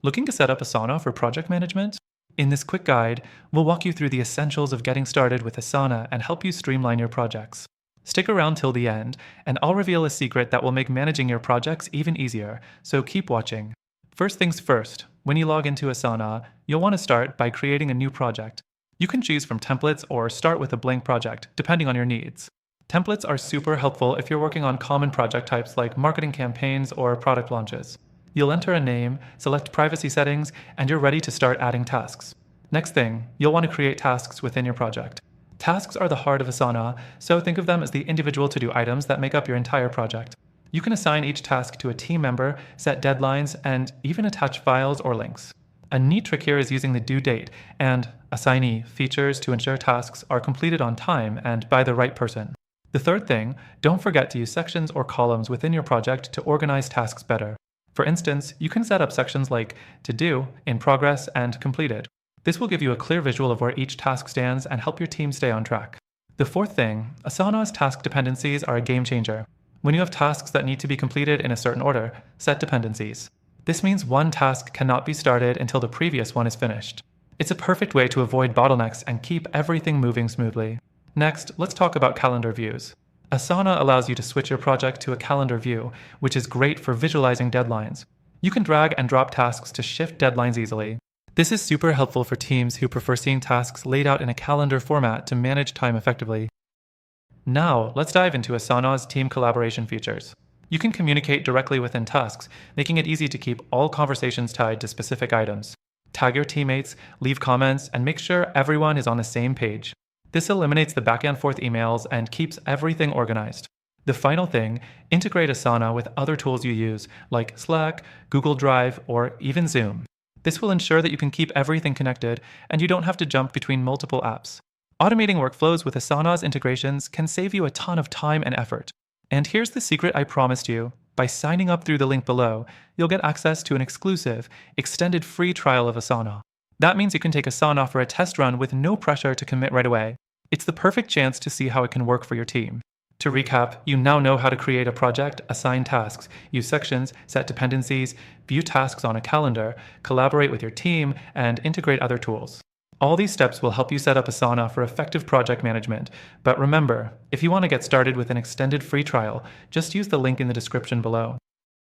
Looking to set up Asana for project management? In this quick guide, we'll walk you through the essentials of getting started with Asana and help you streamline your projects. Stick around till the end, and I'll reveal a secret that will make managing your projects even easier, so keep watching. First things first, when you log into Asana, you'll want to start by creating a new project. You can choose from templates or start with a blank project, depending on your needs. Templates are super helpful if you're working on common project types like marketing campaigns or product launches. You'll enter a name, select privacy settings, and you're ready to start adding tasks. Next thing, you'll want to create tasks within your project. Tasks are the heart of Asana, so think of them as the individual to-do items that make up your entire project. You can assign each task to a team member, set deadlines, and even attach files or links. A neat trick here is using the due date and assignee features to ensure tasks are completed on time and by the right person. The third thing, don't forget to use sections or columns within your project to organize tasks better. For instance, you can set up sections like To Do, In Progress, and Completed. This will give you a clear visual of where each task stands and help your team stay on track. The fourth thing, Asana's task dependencies are a game changer. When you have tasks that need to be completed in a certain order, set dependencies. This means one task cannot be started until the previous one is finished. It's a perfect way to avoid bottlenecks and keep everything moving smoothly. Next, let's talk about calendar views. Asana allows you to switch your project to a calendar view, which is great for visualizing deadlines. You can drag and drop tasks to shift deadlines easily. This is super helpful for teams who prefer seeing tasks laid out in a calendar format to manage time effectively. Now, let's dive into Asana's team collaboration features. You can communicate directly within tasks, making it easy to keep all conversations tied to specific items. Tag your teammates, leave comments, and make sure everyone is on the same page. This eliminates the back and forth emails and keeps everything organized. The final thing, integrate Asana with other tools you use, like Slack, Google Drive, or even Zoom. This will ensure that you can keep everything connected and you don't have to jump between multiple apps. Automating workflows with Asana's integrations can save you a ton of time and effort. And here's the secret I promised you. By signing up through the link below, you'll get access to an exclusive, extended free trial of Asana. That means you can take Asana for a test run with no pressure to commit right away. It's the perfect chance to see how it can work for your team. To recap, you now know how to create a project, assign tasks, use sections, set dependencies, view tasks on a calendar, collaborate with your team, and integrate other tools. All these steps will help you set up Asana for effective project management. But remember, if you want to get started with an extended free trial, just use the link in the description below.